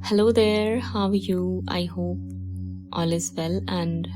Hello there, how are you? I hope all is well and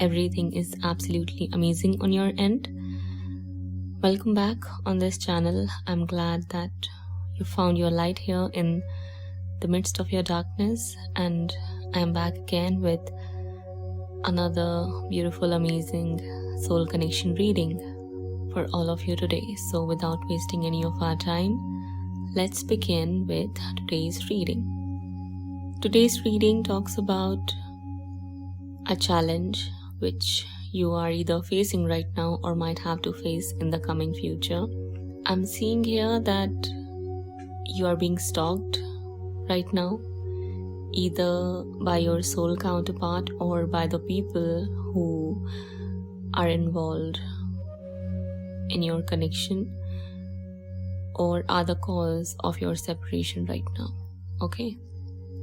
everything is absolutely amazing on your end. Welcome back on this channel. I'm glad that you found your light here in the midst of your darkness, and I'm back again with another beautiful, amazing soul connection reading for all of you today. So without wasting any of our time, let's begin with today's reading. Today's reading talks about a challenge which you are either facing right now or might have to face in the coming future. I'm seeing here that you are being stalked right now, either by your soul counterpart or by the people who are involved in your connection or are the cause of your separation right now. Okay?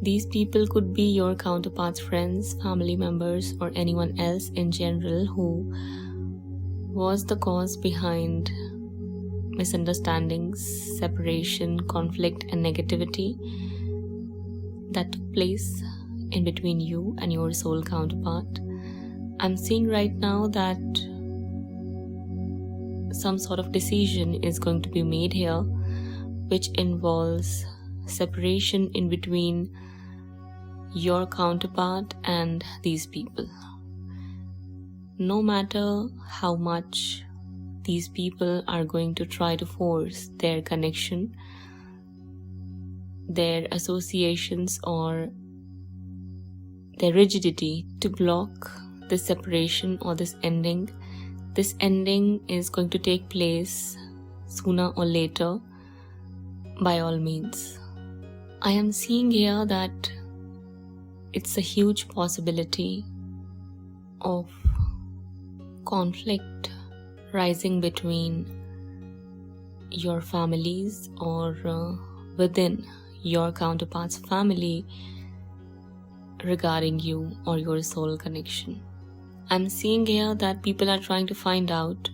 These people could be your counterparts, friends, family members, or anyone else in general who was the cause behind misunderstandings, separation, conflict, and negativity that took place in between you and your soul counterpart. I'm seeing right now that some sort of decision is going to be made here, which involves separation in between your counterpart and these people. No matter how much these people are going to try to force their connection, their associations, or their rigidity to block this separation or this ending is going to take place sooner or later, by all means. I am seeing here that it's a huge possibility of conflict rising between your families or within your counterpart's family regarding you or your soul connection. I'm seeing here that people are trying to find out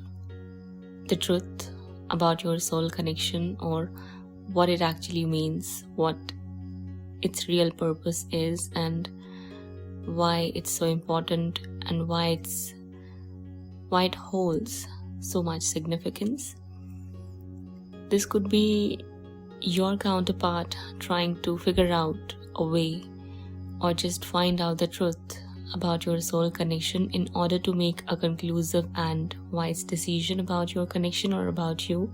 the truth about your soul connection, or what it actually means, what its real purpose is, and why it's so important, and why it holds so much significance. This could be your counterpart trying to figure out a way or just find out the truth about your soul connection in order to make a conclusive and wise decision about your connection or about you.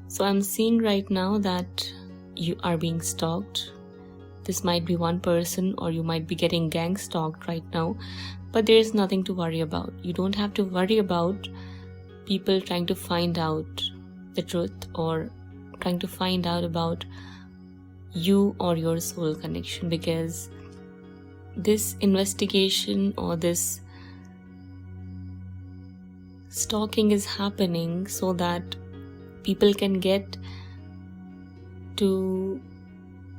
So I'm seeing right now that you are being stalked. This might be one person, or you might be getting gang stalked right now, but there is nothing to worry about. You don't have to worry about people trying to find out the truth or trying to find out about you or your soul connection, because this investigation or this stalking is happening so that people can get to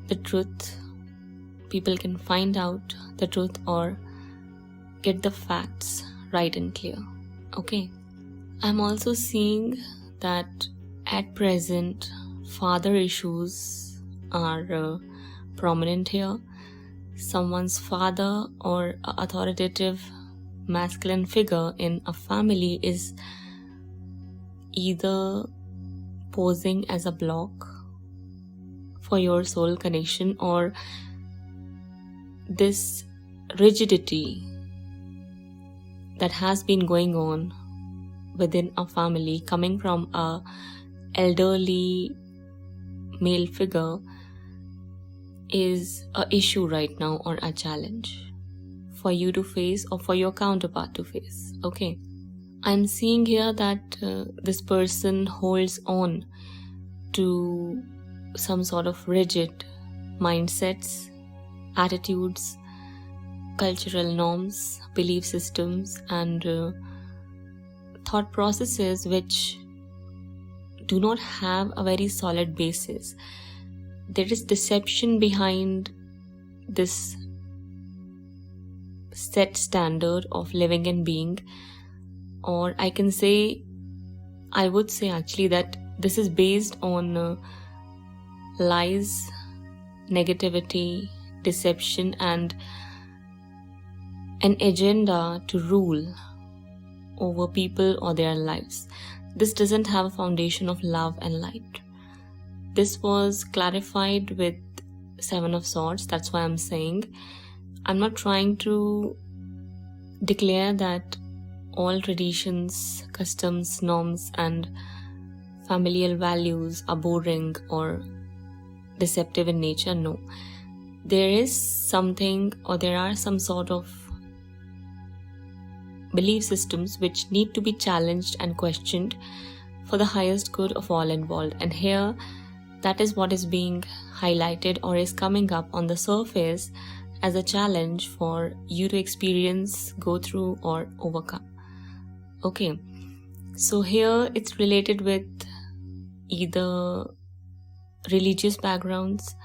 the truth. People can find out the truth or get the facts right and clear. Okay. I'm also seeing that at present, father issues are prominent here. Someone's father or authoritative masculine figure in a family is either posing as a block for your soul connection, or this rigidity that has been going on within a family coming from a elderly male figure is a issue right now, or a challenge for you to face or for your counterpart to face. Okay. I'm seeing here that this person holds on to some sort of rigid mindsets, attitudes, cultural norms, belief systems, and thought processes which do not have a very solid basis. There is deception behind this set standard of living and being, or I would say actually that this is based on lies, negativity, deception and an agenda to rule over people or their lives. This doesn't have a foundation of love and light. This was clarified with Seven of Swords. That's why I'm saying I'm not trying to declare that all traditions, customs, norms, and familial values are boring or deceptive in nature. No. There is something, or there are some sort of belief systems which need to be challenged and questioned for the highest good of all involved. And here, that is what is being highlighted or is coming up on the surface as a challenge for you to experience, go through, or overcome. Okay, so here it's related with either religious backgrounds,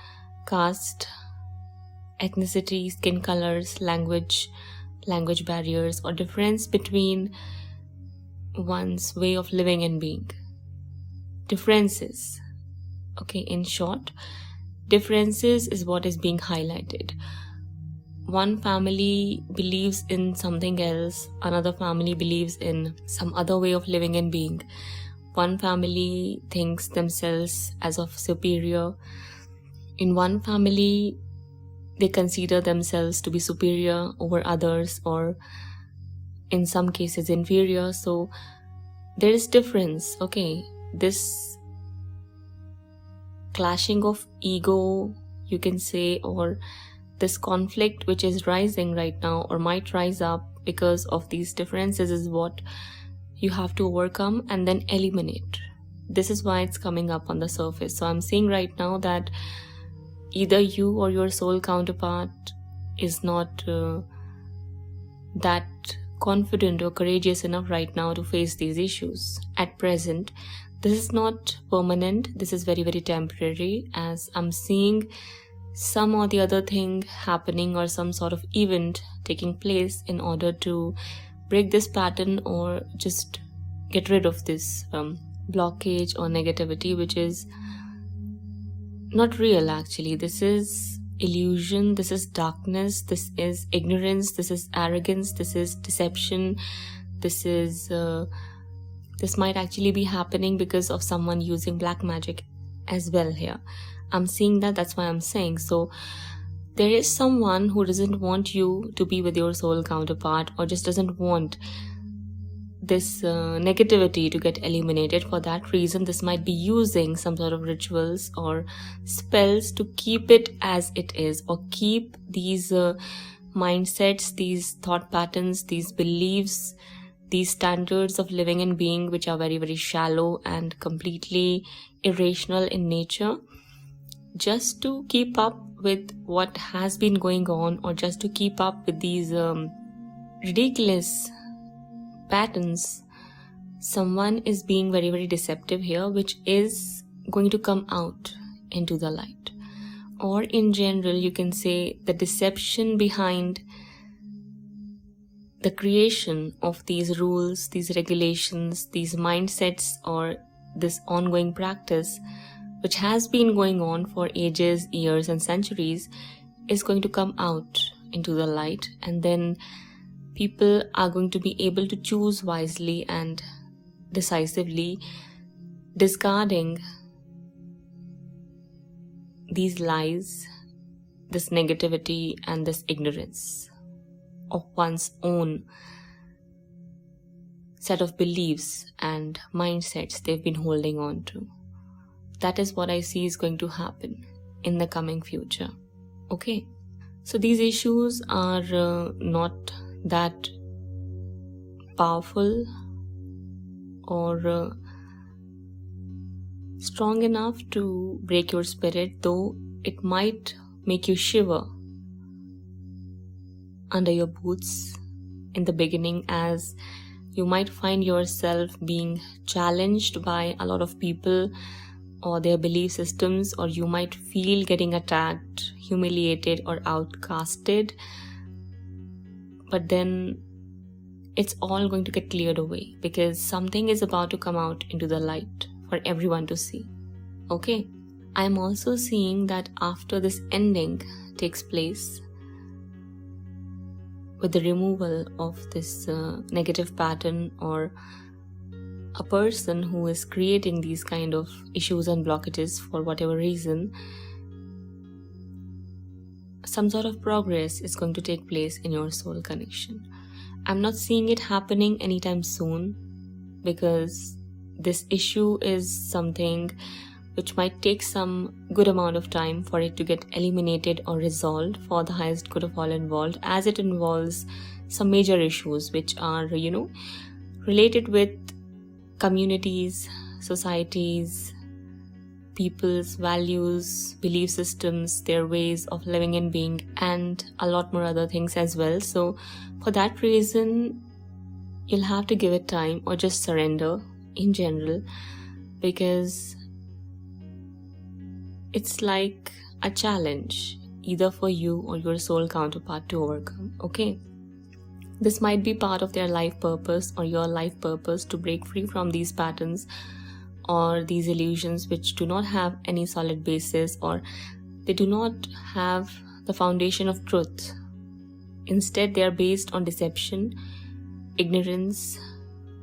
caste, ethnicity, skin colors, language barriers, or difference between one's way of living and being. Differences. Okay, in short, differences is what is being highlighted. One family believes in something else, another family believes in some other way of living and being. One family thinks themselves as of superior. In one family, they consider themselves to be superior over others, or in some cases inferior. So there is difference. Okay, this clashing of ego, you can say, or this conflict which is rising right now or might rise up because of these differences is what you have to overcome and then eliminate. This is why it's coming up on the surface. So I'm saying right now that either you or your soul counterpart is not that confident or courageous enough right now to face these issues. At present, this is not permanent. This is very, very temporary, as I'm seeing some or the other thing happening or some sort of event taking place in order to break this pattern or just get rid of this blockage or negativity, which is not real actually. This is illusion, this is darkness, this is ignorance, this is arrogance, this is deception, this might actually be happening because of someone using black magic as well here. I'm seeing that's why I'm saying. So there is someone who doesn't want you to be with your soul counterpart, or just doesn't want this negativity to get eliminated. For that reason, this might be using some sort of rituals or spells to keep it as it is, or keep these mindsets, these thought patterns, these beliefs, these standards of living and being, which are very, very shallow and completely irrational in nature, just to keep up with what has been going on, or just to keep up with these ridiculous patterns. Someone is being very, very deceptive here, which is going to come out into the light. Or in general, you can say the deception behind the creation of these rules, these regulations, these mindsets, or this ongoing practice, which has been going on for ages, years, and centuries, is going to come out into the light. And then people are going to be able to choose wisely and decisively, discarding these lies, this negativity, and this ignorance of one's own set of beliefs and mindsets they've been holding on to. That is what I see is going to happen in the coming future. Okay, so these issues are not that powerful or strong enough to break your spirit, though it might make you shiver under your boots in the beginning, as you might find yourself being challenged by a lot of people or their belief systems, or you might feel getting attacked, humiliated, or outcasted. But then it's all going to get cleared away, because something is about to come out into the light for everyone to see. Okay, I'm also seeing that after this ending takes place with the removal of this negative pattern, or a person who is creating these kind of issues and blockages for whatever reason, some sort of progress is going to take place in your soul connection. I'm not seeing it happening anytime soon, because this issue is something which might take some good amount of time for it to get eliminated or resolved for the highest good of all involved, as it involves some major issues which are, related with communities, societies, people's values, belief systems, their ways of living and being, and a lot more other things as well. So for that reason, you'll have to give it time or just surrender in general, because it's like a challenge either for you or your soul counterpart to overcome. Okay, this might be part of their life purpose or your life purpose, to break free from these patterns or these illusions which do not have any solid basis, or they do not have the foundation of truth. Instead, they are based on deception, ignorance,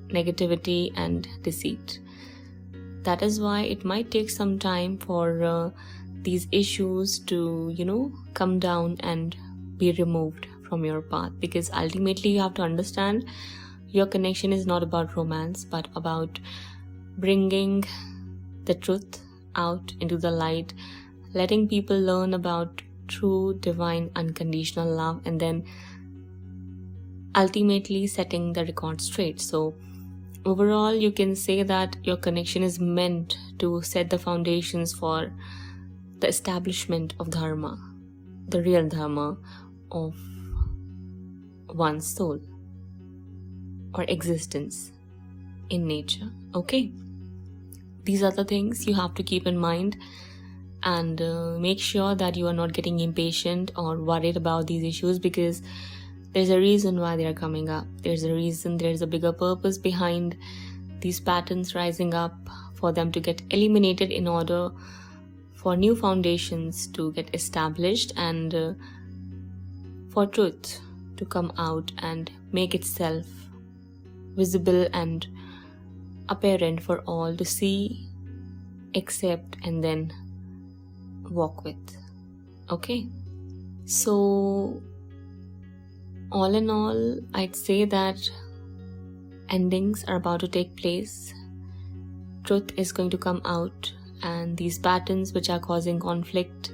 negativity, and deceit. That is why it might take some time for these issues to, come down and be removed from your path. Because ultimately you have to understand, your connection is not about romance, but about bringing the truth out into the light, letting people learn about true, divine, unconditional love, and then ultimately setting the record straight. So overall, you can say that your connection is meant to set the foundations for the establishment of dharma, the real dharma of one's soul or existence in nature. Okay, these are the things you have to keep in mind, and make sure that you are not getting impatient or worried about these issues, because there's a reason why they are coming up. There's a reason, there's a bigger purpose behind these patterns rising up, for them to get eliminated in order for new foundations to get established, and for truth to come out and make itself visible and apparent for all to see, accept, and then walk with. Okay, so all in all, I'd say that endings are about to take place. Truth is going to come out, and these patterns which are causing conflict,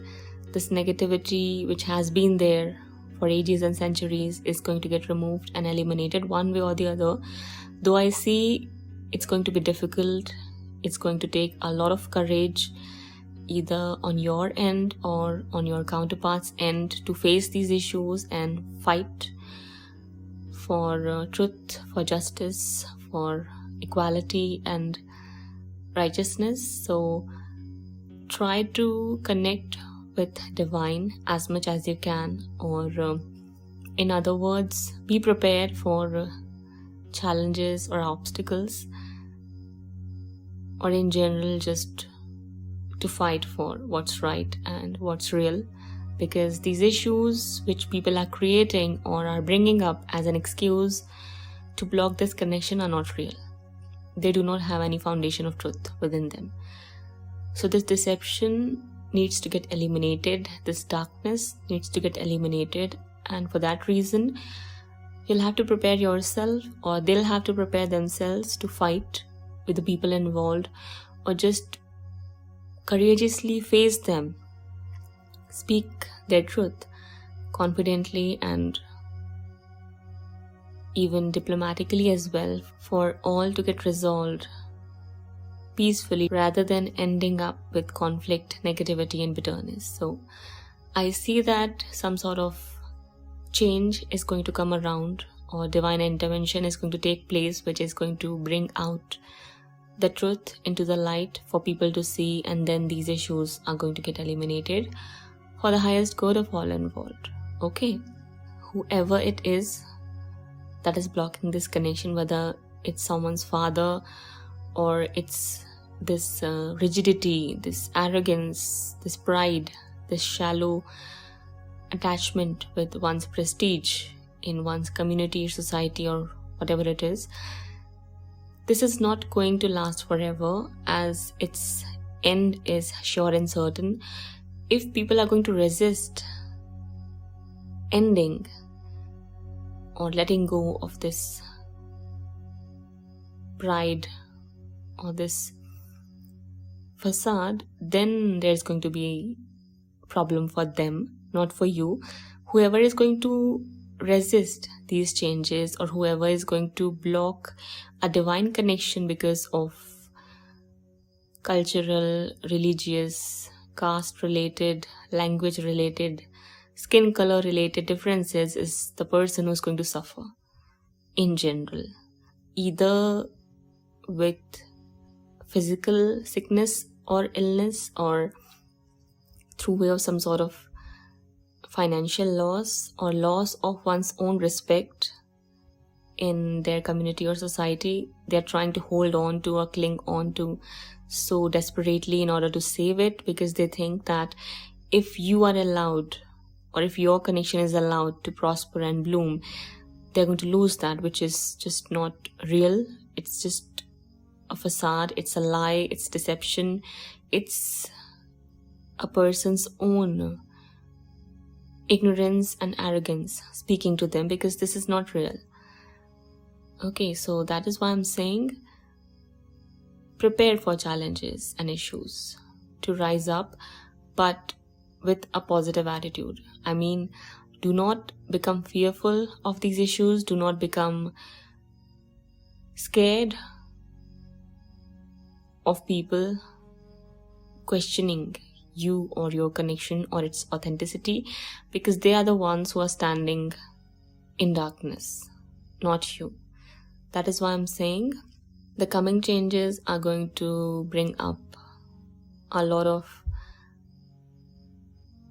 this negativity which has been there for ages and centuries, is going to get removed and eliminated one way or the other. Though I see it's going to be difficult, it's going to take a lot of courage, either on your end or on your counterpart's end, to face these issues and fight for truth, for justice, for equality and righteousness. So try to connect with divine as much as you can, or in other words, be prepared for challenges or obstacles, or in general just to fight for what's right and what's real. Because these issues which people are creating or are bringing up as an excuse to block this connection are not real. They do not have any foundation of truth within them. So this deception needs to get eliminated, this darkness needs to get eliminated, and for that reason you'll have to prepare yourself, or they'll have to prepare themselves to fight with the people involved, or just courageously face them, speak their truth confidently and even diplomatically as well, for all to get resolved peacefully, rather than ending up with conflict, negativity and bitterness. So I see that some sort of change is going to come around, or divine intervention is going to take place, which is going to bring out the truth into the light for people to see, and then these issues are going to get eliminated for the highest good of all involved. Okay, whoever it is that is blocking this connection, whether it's someone's father, or it's this rigidity, this arrogance, this pride, this shallow attachment with one's prestige in one's community, society, or whatever it is, this is not going to last forever, as its end is sure and certain. If people are going to resist ending or letting go of this pride or this facade, then there's going to be a problem for them, not for you. Whoever is going to resist these changes, or whoever is going to block a divine connection because of cultural, religious, caste related, language related, skin color related differences, is the person who's going to suffer in general, either with physical sickness or illness, or through way of some sort of financial loss or loss of one's own respect in their community or society. They're trying to hold on to or cling on to so desperately in order to save it, because they think that if you are allowed, or if your connection is allowed to prosper and bloom, they're going to lose that, which is just not real. It's just a facade, it's a lie, it's deception, it's a person's own ignorance and arrogance speaking to them, because this is not real. Okay, so that is why I'm saying prepare for challenges and issues to rise up, but with a positive attitude. I mean, do not become fearful of these issues, do not become scared of people questioning you or your connection or its authenticity, because they are the ones who are standing in darkness, not you. That is why I'm saying the coming changes are going to bring up a lot of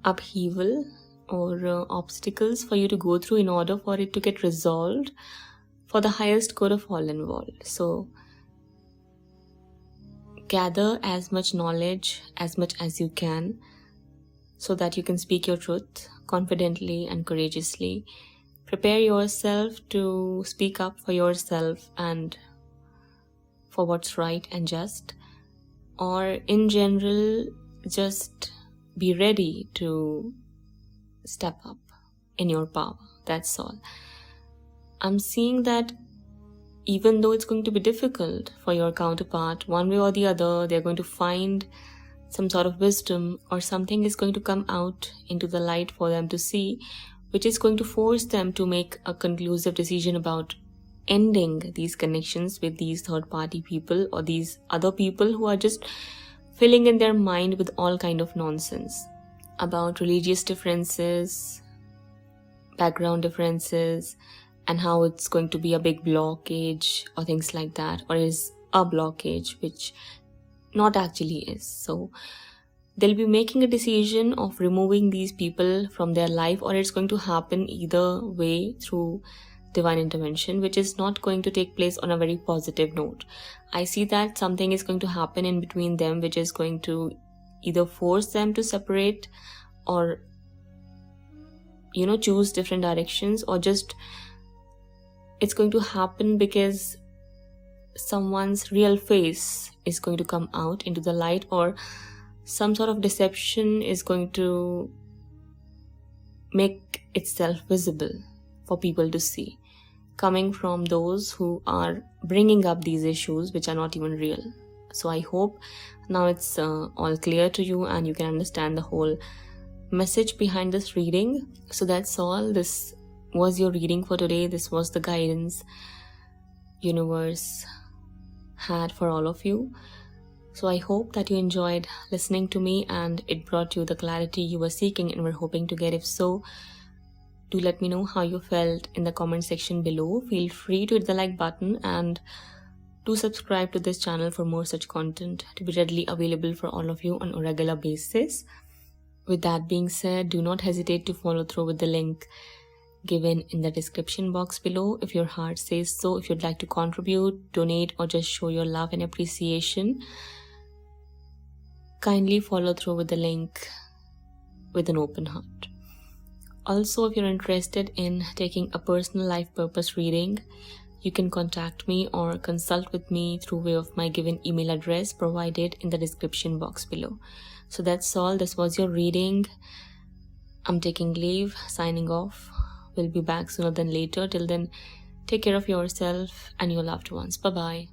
upheaval or obstacles for you to go through in order for it to get resolved for the highest good of all involved. So gather as much knowledge as much as you can, so that you can speak your truth confidently and courageously. Prepare yourself to speak up for yourself and for what's right and just, or in general, just be ready to step up in your power. That's all. I'm seeing that even though it's going to be difficult for your counterpart, one way or the other, they're going to find some sort of wisdom, or something is going to come out into the light for them to see, which is going to force them to make a conclusive decision about ending these connections with these third-party people or these other people who are just filling in their mind with all kind of nonsense about religious differences, background differences, and how it's going to be a big blockage or things like that, or is a blockage, which not actually is. So they'll be making a decision of removing these people from their life, or it's going to happen either way through divine intervention, which is not going to take place on a very positive note. I see that something is going to happen in between them, which is going to either force them to separate, or choose different directions, or just it's going to happen because someone's real face is going to come out into the light, or some sort of deception is going to make itself visible for people to see, coming from those who are bringing up these issues which are not even real. So I hope now it's all clear to you and you can understand the whole message behind this reading. So that's all. This was your reading for today. This was the guidance universe had for all of you. So I hope that you enjoyed listening to me and it brought you the clarity you were seeking and were hoping to get. If so, do let me know how you felt in the comment section below. Feel free to hit the like button and do subscribe to this channel for more such content to be readily available for all of you on a regular basis. With that being said, do not hesitate to follow through with the link given in the description box below if your heart says so. If you'd like to contribute, donate, or just show your love and appreciation, kindly follow through with the link with an open heart. Also, if you're interested in taking a personal life purpose reading, you can contact me or consult with me through way of my given email address provided in the description box below. So that's all. This was your reading. I'm taking leave, signing off. We'll be back sooner than later. Till then, take care of yourself and your loved ones. Bye-bye.